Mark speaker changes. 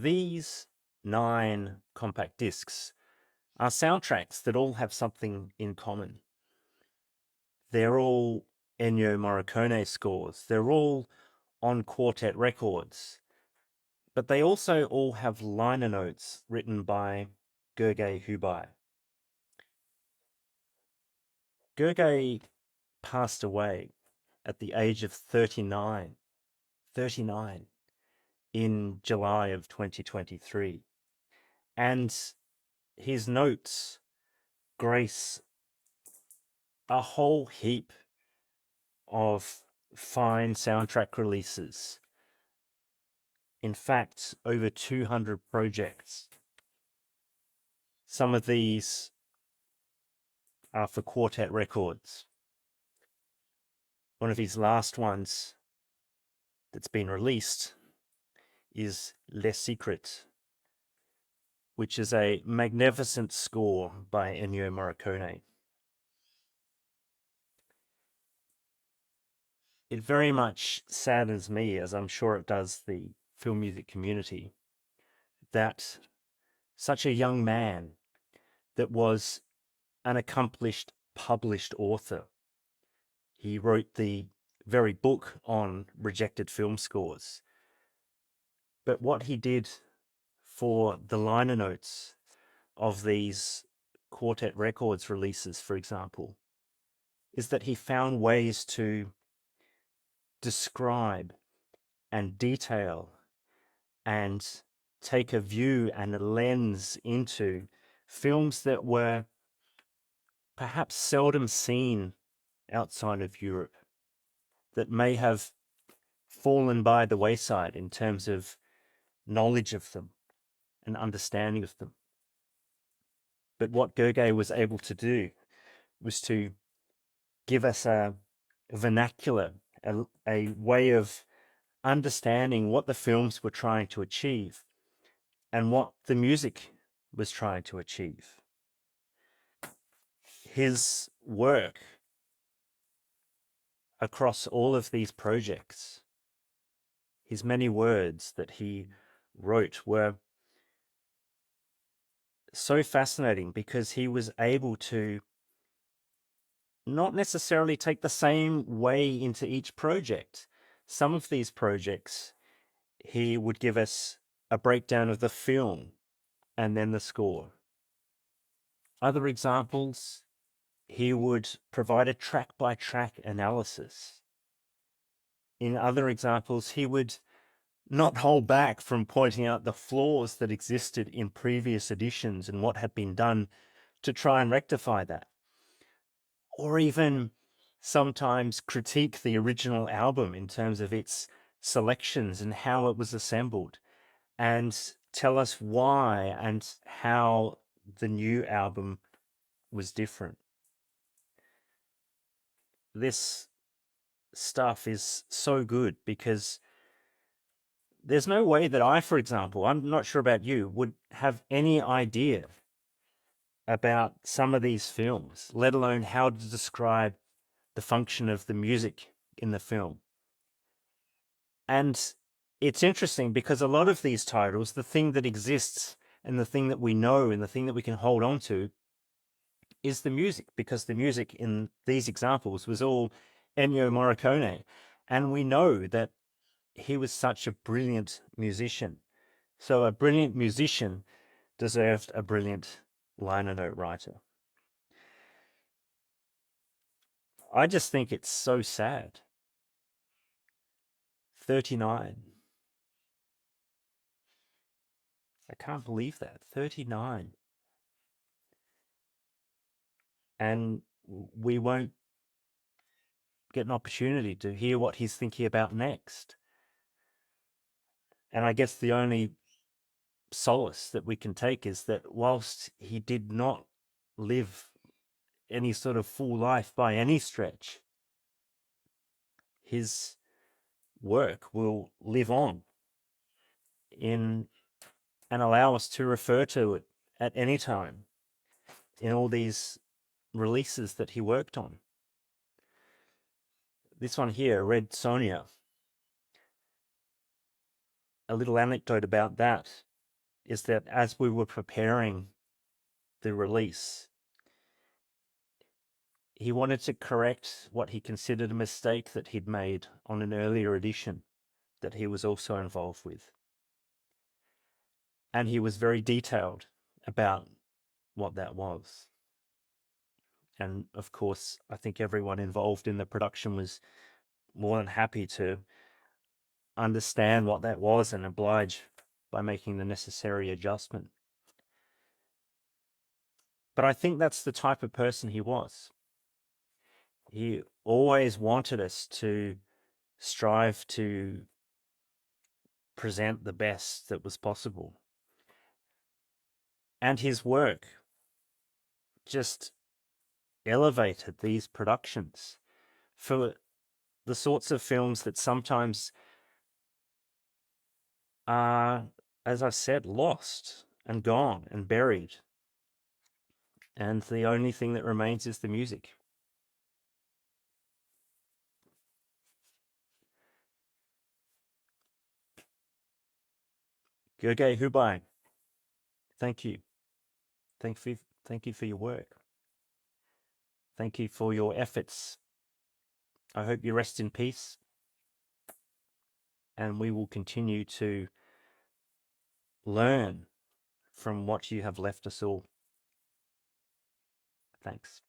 Speaker 1: These 9 compact discs are soundtracks that all have something in common. They're all Ennio Morricone scores. They're all on Quartet Records. But they also all have liner notes written by Gergely Hubai. Gergely passed away at the age of 39 in July of 2023. And his notes grace a whole heap of fine soundtrack releases. In fact, over 200 projects. Some of these are for Quartet Records. One of his last ones that's been released is Les Secrets, which is a magnificent score by Ennio Morricone. It very much saddens me, as I'm sure it does the film music community, that such a young man that was an accomplished published author, he wrote the very book on rejected film scores. But what he did for the liner notes of these Quartet Records releases, for example, is that he found ways to describe and detail and take a view and a lens into films that were perhaps seldom seen outside of Europe, that may have fallen by the wayside in terms of knowledge of them and understanding of them. But what Gergely was able to do was to give us a vernacular, a way of understanding what the films were trying to achieve and what the music was trying to achieve. His work across all of these projects, his many words that he wrote, were so fascinating because he was able to not necessarily take the same way into each project. Some of these projects, he would give us a breakdown of the film and then the score. Other examples, he would provide a track-by-track analysis. In other examples, he would not hold back from pointing out the flaws that existed in previous editions and what had been done to try and rectify that. Or even sometimes critique the original album in terms of its selections and how it was assembled, and tell us why and how the new album was different. This stuff is so good because there's no way that I, for example, I'm not sure about you, would have any idea about some of these films, let alone how to describe the function of the music in the film. And it's interesting because a lot of these titles, the thing that exists and the thing that we know and the thing that we can hold on to is the music, because the music in these examples was all Ennio Morricone. And we know that he was such a brilliant musician. So a brilliant musician deserved a brilliant liner note writer. I just think it's so sad. 39. I can't believe that. 39. And we won't get an opportunity to hear what he's thinking about next. And I guess the only solace that we can take is that whilst he did not live any sort of full life by any stretch, his work will live on in and allow us to refer to it at any time in all these releases that he worked on. This one here, Red Sonja. a little anecdote about that is that as we were preparing the release, he wanted to correct what he considered a mistake that he'd made on an earlier edition that he was also involved with. And he was very detailed about what that was. And of course, I think everyone involved in the production was more than happy to understand what that was and oblige by making the necessary adjustment. But I think that's the type of person he was. He always wanted us to strive to present the best that was possible. And his work just elevated these productions for the sorts of films that sometimes are, as I said, lost and gone and buried. And the only thing that remains is the music. Gergely Hubai, thank you. Thank you for your work. Thank you for your efforts. I hope you rest in peace. And we will continue to learn from what you have left us all. Thanks.